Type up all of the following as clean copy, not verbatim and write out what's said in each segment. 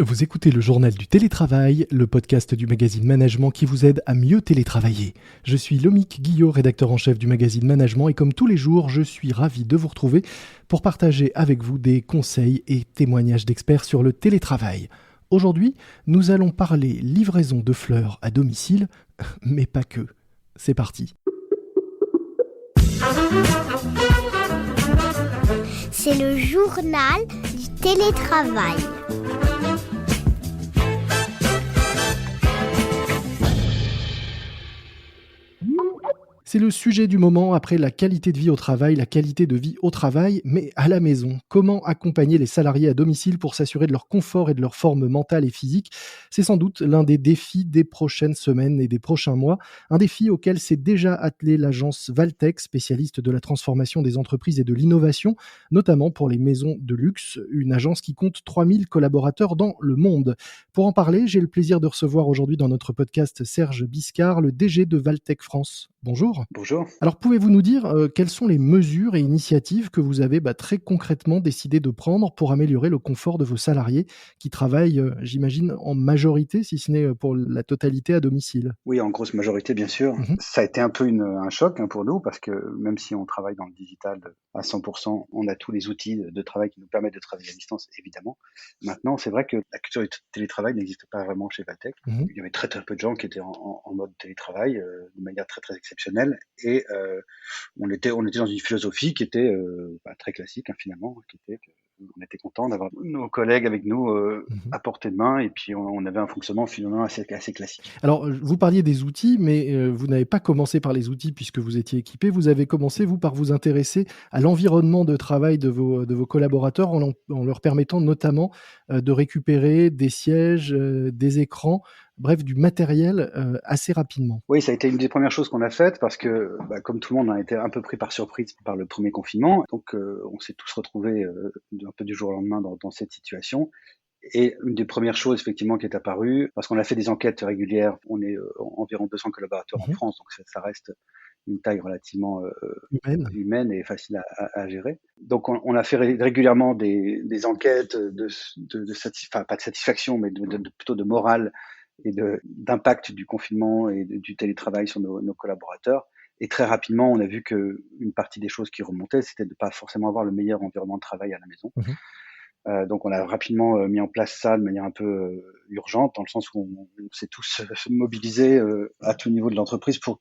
Vous écoutez le journal du télétravail, le podcast du magazine Management qui vous aide à mieux télétravailler. Je suis Lomique Guillot, rédacteur en chef du magazine Management, et comme tous les jours, je suis ravi de vous retrouver pour partager avec vous des conseils et témoignages d'experts sur le télétravail. Aujourd'hui, nous allons parler livraison de fleurs à domicile, mais pas que. C'est parti. C'est le journal du télétravail. C'est le sujet du moment après la qualité de vie au travail, la qualité de vie au travail, mais à la maison. Comment accompagner les salariés à domicile pour s'assurer de leur confort et de leur forme mentale et physique? C'est sans doute l'un des défis des prochaines semaines et des prochains mois. Un défi auquel s'est déjà attelée l'agence Valtech, spécialiste de la transformation des entreprises et de l'innovation, notamment pour les maisons de luxe, une agence qui compte 3000 collaborateurs dans le monde. Pour en parler, j'ai le plaisir de recevoir aujourd'hui dans notre podcast Serge Biscard, le DG de Valtech France. Bonjour. Bonjour. Alors, pouvez-vous nous dire quelles sont les mesures et initiatives que vous avez très concrètement décidé de prendre pour améliorer le confort de vos salariés qui travaillent, j'imagine, en majorité, si ce n'est pour la totalité, à domicile? Oui, en grosse majorité, bien sûr. Mhm. Ça a été un peu un choc pour nous parce que même si on travaille dans le digital à 100%, on a tous les outils de travail qui nous permettent de travailler à distance, évidemment. Maintenant, c'est vrai que la culture du télétravail n'existe pas vraiment chez Valtech. Mhm. Il y avait très très peu de gens qui étaient en mode télétravail de manière très très exceptionnelle et on était dans une philosophie qui était très classique finalement, qui était on était content d'avoir nos collègues avec nous Mhm. à portée de main et puis on avait un fonctionnement finalement assez classique. Alors, vous parliez des outils, mais vous n'avez pas commencé par les outils puisque vous étiez équipé. Vous avez commencé, vous, par vous intéresser à l'environnement de travail de vos collaborateurs en leur permettant notamment de récupérer des sièges, des écrans, bref, du matériel assez rapidement. Oui, ça a été une des premières choses qu'on a faites parce que, comme tout le monde, on a été un peu pris par surprise par le premier confinement. Donc, on s'est tous retrouvés un peu du jour au lendemain dans cette situation. Et une des premières choses, effectivement, qui est apparue, parce qu'on a fait des enquêtes régulières, on est environ 200 collaborateurs en Mhm. France, donc ça reste une taille relativement Humaine. humaine et facile à gérer. Donc, on a fait régulièrement des enquêtes enfin, pas de satisfaction, mais plutôt de morale et d'impact du confinement et du télétravail sur nos collaborateurs. Et très rapidement, on a vu que une partie des choses qui remontaient, c'était de pas forcément avoir le meilleur environnement de travail à la maison. Mhm. Donc on a rapidement mis en place ça de manière un peu urgente, dans le sens où on s'est tous mobilisés à tout niveau de l'entreprise pour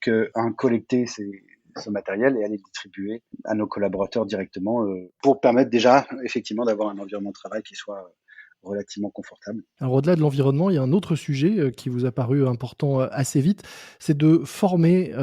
collecter ce matériel et aller le distribuer à nos collaborateurs directement pour permettre déjà effectivement d'avoir un environnement de travail qui soit relativement confortable. Alors au-delà de l'environnement, il y a un autre sujet, qui vous a paru important, assez vite, c'est de former,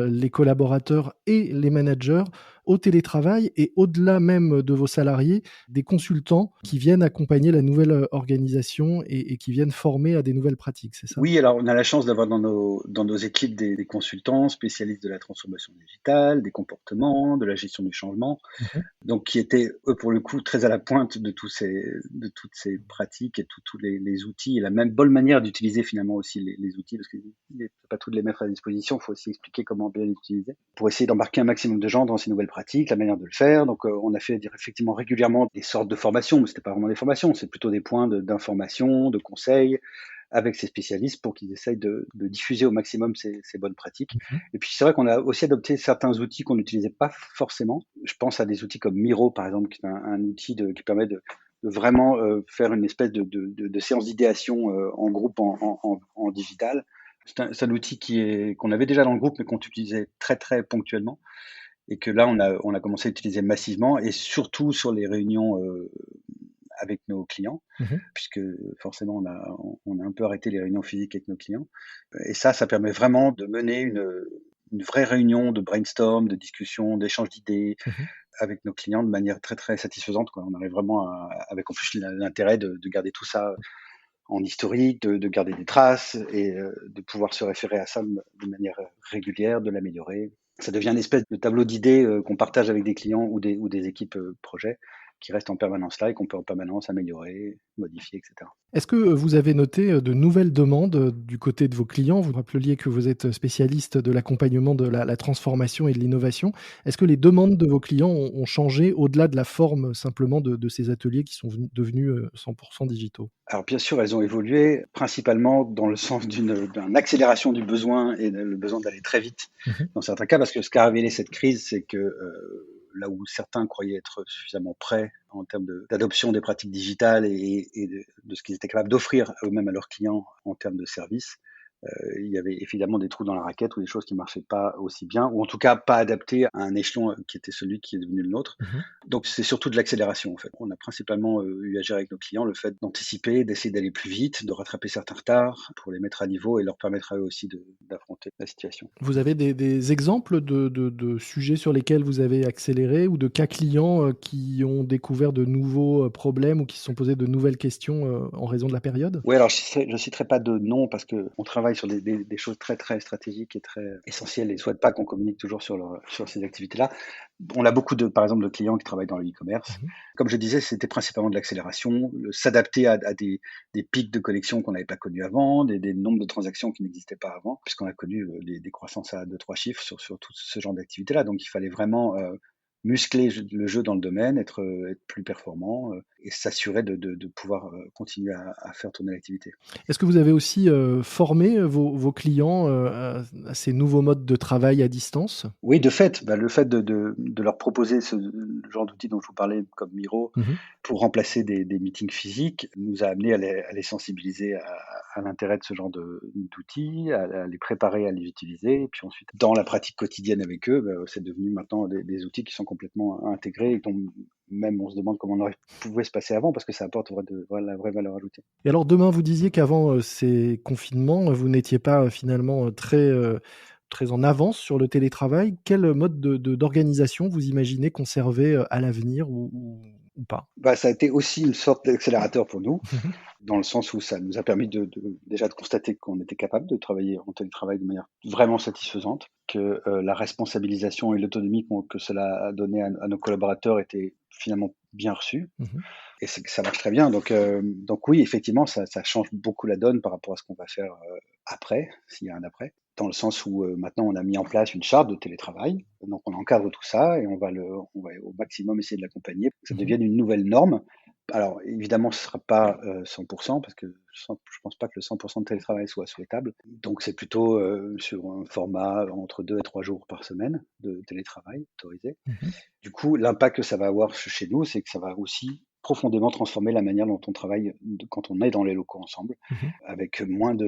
les collaborateurs et les managers au télétravail et au-delà même de vos salariés, des consultants qui viennent accompagner la nouvelle, organisation et qui viennent former à des nouvelles pratiques, c'est ça? Oui, alors on a la chance d'avoir dans nos équipes des consultants spécialistes de la transformation digitale, des comportements, de la gestion du changement. Mmh. Donc qui étaient, eux, pour le coup, très à la pointe de toutes ces pratiques et tous les outils et la même bonne manière d'utiliser finalement aussi les outils, parce qu'il ne faut pas tous les mettre à disposition, il faut aussi expliquer comment bien les utiliser, pour essayer d'embarquer un maximum de gens dans ces nouvelles pratiques, la manière de le faire. Donc on a fait effectivement régulièrement des sortes de formations, mais c'était pas vraiment des formations, c'est plutôt des points d'information, de conseils, avec ces spécialistes pour qu'ils essayent de diffuser au maximum ces bonnes pratiques. Mmh. Et puis c'est vrai qu'on a aussi adopté certains outils qu'on n'utilisait pas forcément. Je pense à des outils comme Miro, par exemple, qui est un outil qui permet de vraiment faire une espèce de séance d'idéation en groupe en digital. C'est un outil qu'on avait déjà dans le groupe, mais qu'on utilisait très très ponctuellement. Et que là, on a commencé à utiliser massivement, et surtout sur les réunions avec nos clients, Mmh. puisque forcément on a un peu arrêté les réunions physiques avec nos clients. Et ça permet vraiment de mener une vraie réunion de brainstorm, de discussion, d'échange d'idées Mmh. avec nos clients de manière très très satisfaisante, quoi. On arrive vraiment avec en plus l'intérêt de garder tout ça en historique, de garder des traces et de pouvoir se référer à ça de manière régulière, de l'améliorer. Ça devient une espèce de tableau d'idées qu'on partage avec des clients ou des équipes projet. qui reste en permanence là et qu'on peut en permanence améliorer, modifier, etc. Est-ce que vous avez noté, de nouvelles demandes, du côté de vos clients? Vous rappeliez que vous êtes spécialiste de l'accompagnement de la transformation et de l'innovation. Est-ce que les demandes de vos clients ont changé au-delà de la forme simplement de ces ateliers qui sont devenus, 100 digitaux? Alors bien sûr, elles ont évolué principalement dans le sens d'une accélération du besoin et le besoin d'aller très vite Mmh. dans certains cas, parce que ce qu'a révélé cette crise, c'est que là où certains croyaient être suffisamment prêts en termes d'adoption des pratiques digitales et de ce qu'ils étaient capables d'offrir eux-mêmes à leurs clients en termes de services, il y avait évidemment des trous dans la raquette ou des choses qui marchaient pas aussi bien, ou en tout cas pas adaptées à un échelon qui était celui qui est devenu le nôtre. Mmh. Donc c'est surtout de l'accélération en fait. On a principalement eu à gérer avec nos clients le fait d'anticiper, d'essayer d'aller plus vite, de rattraper certains retards pour les mettre à niveau et leur permettre à eux aussi d'affronter la situation. Vous avez des exemples de sujets sur lesquels vous avez accéléré ou de cas clients, qui ont découvert de nouveaux, problèmes ou qui se sont posés de nouvelles questions, en raison de la période? Oui, alors je citerai pas de nom parce qu'on travaille sur des choses très, très stratégiques et très essentielles et ne souhaite pas qu'on communique toujours sur ces activités-là. On a beaucoup par exemple, de clients qui travaillent dans le e-commerce. Mmh. Comme je disais, c'était principalement de l'accélération, s'adapter à des pics de connexion qu'on n'avait pas connus avant, des nombres de transactions qui n'existaient pas avant, puisqu'on a connu des croissances à 2-3 chiffres sur tout ce genre d'activité-là. Donc il fallait vraiment muscler le jeu dans le domaine, être plus performant et s'assurer de pouvoir continuer à faire tourner l'activité. Est-ce que vous avez aussi, formé, vos clients, à ces nouveaux modes de travail à distance? Oui, de fait, le fait de leur proposer le genre d'outils dont je vous parlais, comme Miro, Mmh. pour remplacer des meetings physiques, nous a amené à les sensibiliser à l'intérêt de ce genre d'outils, à les préparer à les utiliser et puis ensuite, dans la pratique quotidienne avec eux, c'est devenu maintenant des outils qui sont complètement intégrés et dont même on se demande comment on aurait pouvait se passer avant parce que ça apporte la vraie valeur ajoutée. Et alors demain, vous disiez qu'avant, ces confinements, vous n'étiez pas, finalement, très en avance sur le télétravail. Quel mode d'organisation vous imaginez conserver, à l'avenir ou pas? Ça a été aussi une sorte d'accélérateur pour nous. Mmh. Dans le sens où ça nous a permis déjà de constater qu'on était capable de travailler en télétravail de manière vraiment satisfaisante, que, la responsabilisation et l'autonomie que cela a donné à nos collaborateurs était finalement bien reçue Mmh. et c'est que ça marche très bien donc oui, effectivement, ça change beaucoup la donne par rapport à ce qu'on va faire, après, s'il y a un après. Dans le sens où, maintenant on a mis en place une charte de télétravail, donc on encadre tout ça et on va au maximum essayer de l'accompagner pour que ça Mmh. devienne une nouvelle norme. Alors évidemment, ce ne sera pas, 100 parce que je pense pas que le 100 de télétravail soit souhaitable. Donc c'est plutôt, sur un format entre 2 et 3 jours par semaine de télétravail autorisé. Mmh. Du coup, l'impact que ça va avoir chez nous, c'est que ça va aussi profondément transformer la manière dont on travaille quand on est dans les locaux ensemble, Mmh. avec moins de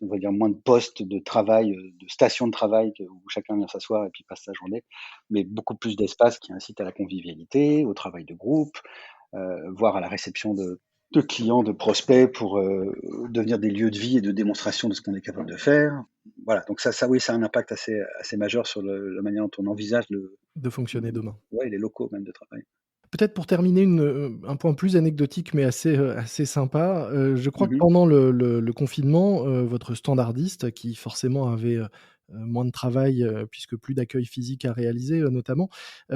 on va dire moins de postes de travail, de stations de travail où chacun vient s'asseoir et puis passe sa journée, mais beaucoup plus d'espace qui incite à la convivialité, au travail de groupe, voire à la réception de clients, de prospects pour devenir des lieux de vie et de démonstration de ce qu'on est capable de faire. Voilà, donc ça oui, ça a un impact assez majeur sur la manière dont on envisage De fonctionner demain. ouais, les locaux même de travail. Peut-être pour terminer un point plus anecdotique mais assez sympa, je crois que Mmh. pendant le confinement, votre standardiste qui forcément avait, moins de travail, puisque plus d'accueil physique à réaliser, notamment,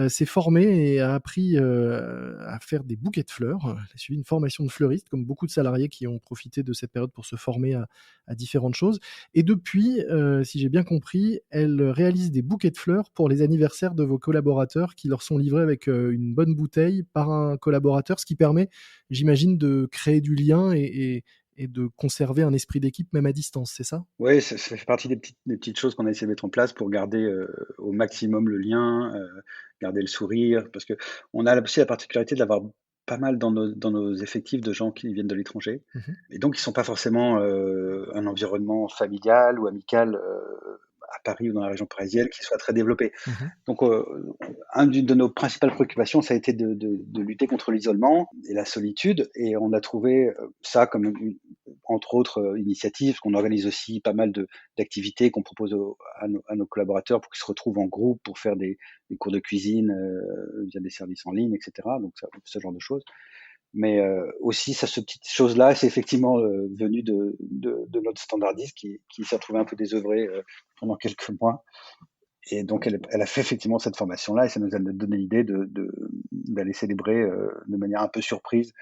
s'est formé et a appris, à faire des bouquets de fleurs. Elle a suivi une formation de fleuriste comme beaucoup de salariés qui ont profité de cette période pour se former à différentes choses et depuis, si j'ai bien compris, elle réalise des bouquets de fleurs pour les anniversaires de vos collaborateurs qui leur sont livrés avec, une bonne bouteille par un collaborateur. Ce qui permet, j'imagine, de créer du lien et de conserver un esprit d'équipe même à distance, c'est ça? Ouais, ça fait partie des petites choses qu'on a essayé de mettre en place pour garder, au maximum le lien, garder le sourire. Parce qu'on a aussi la particularité d'avoir pas mal dans nos effectifs de gens qui viennent de l'étranger Mmh. et donc ils sont pas forcément, un environnement familial ou amical, à Paris ou dans la région parisienne qui soit très développé. Mmh. Donc, une de nos principales préoccupations, ça a été de lutter contre l'isolement et la solitude et on a trouvé, ça comme entre autres, initiatives, parce qu'on organise aussi pas mal d'activités qu'on propose à nos collaborateurs pour qu'ils se retrouvent en groupe pour faire des cours de cuisine, via des services en ligne et cetera, donc ça, ce genre de choses. Mais, aussi ça, cette petite chose-là, c'est effectivement, venu de notre standardiste qui s'est retrouvé un peu désœuvré, pendant quelques mois Et donc, elle a fait effectivement cette formation-là et ça nous a donné l'idée d'aller célébrer de manière un peu surprise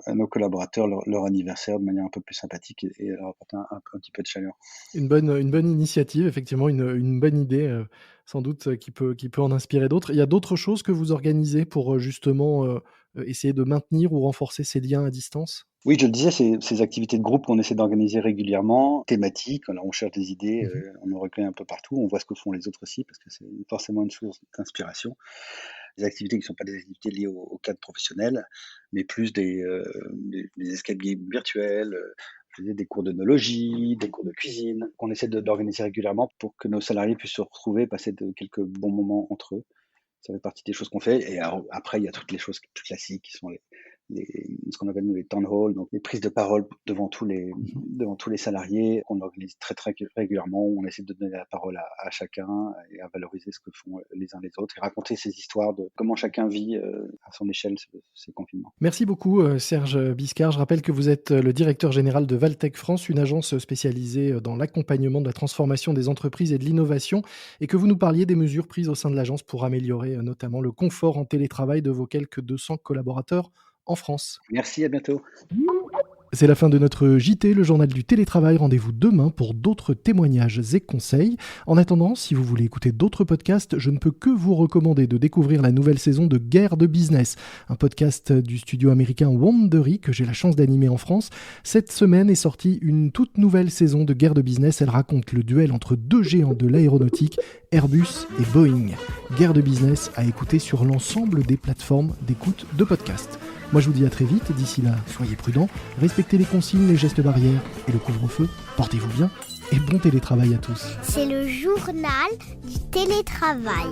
à nos collaborateurs leur anniversaire de manière un peu plus sympathique et leur apporter un petit peu de chaleur. Une bonne initiative, effectivement, une bonne idée, sans doute, qui peut en inspirer d'autres. Il y a d'autres choses que vous organisez pour, justement, essayer de maintenir ou renforcer ces liens à distance? Oui, je le disais, ces activités de groupe qu'on essaie d'organiser régulièrement, thématiques, alors on cherche des idées, Mmh. on en recueille un peu partout, on voit ce que font les autres aussi parce que c'est forcément une source d'inspiration. Des activités qui ne sont pas des activités liées au cadre professionnel, mais plus des escape games virtuels, je disais des cours d'œnologie, des cours de cuisine, qu'on essaie d'organiser régulièrement pour que nos salariés puissent se retrouver, passer quelques bons moments entre eux. Ça fait partie des choses qu'on fait et alors après il y a toutes les choses plus classiques qui sont ce qu'on appelle nous les town hall, donc les prises de parole Mmh. devant tous les salariés qu'on organise très régulièrement, où on essaie de donner la parole à chacun et à valoriser ce que font les uns les autres et raconter ces histoires de comment chacun vit, à son échelle ces confinements. Merci beaucoup, Serge Biscard. Je rappelle que vous êtes, le directeur général de Valtech France, une agence spécialisée, dans l'accompagnement de la transformation des entreprises et de l'innovation et que vous nous parliez des mesures prises au sein de l'agence pour améliorer, notamment le confort en télétravail de vos quelques 200 collaborateurs en France. Merci, à bientôt. C'est la fin de notre JT, le journal du télétravail. Rendez-vous demain pour d'autres témoignages et conseils. En attendant, si vous voulez écouter d'autres podcasts, je ne peux que vous recommander de découvrir la nouvelle saison de Guerre de Business, un podcast du studio américain Wandery que j'ai la chance d'animer en France. Cette semaine est sortie une toute nouvelle saison de Guerre de Business. Elle raconte le duel entre deux géants de l'aéronautique, Airbus et Boeing. Guerre de Business à écouter sur l'ensemble des plateformes d'écoute de podcasts. Moi je vous dis à très vite, d'ici là, soyez prudents, respectez les consignes, les gestes barrières et le couvre-feu, portez-vous bien et bon télétravail à tous. C'est le journal du télétravail.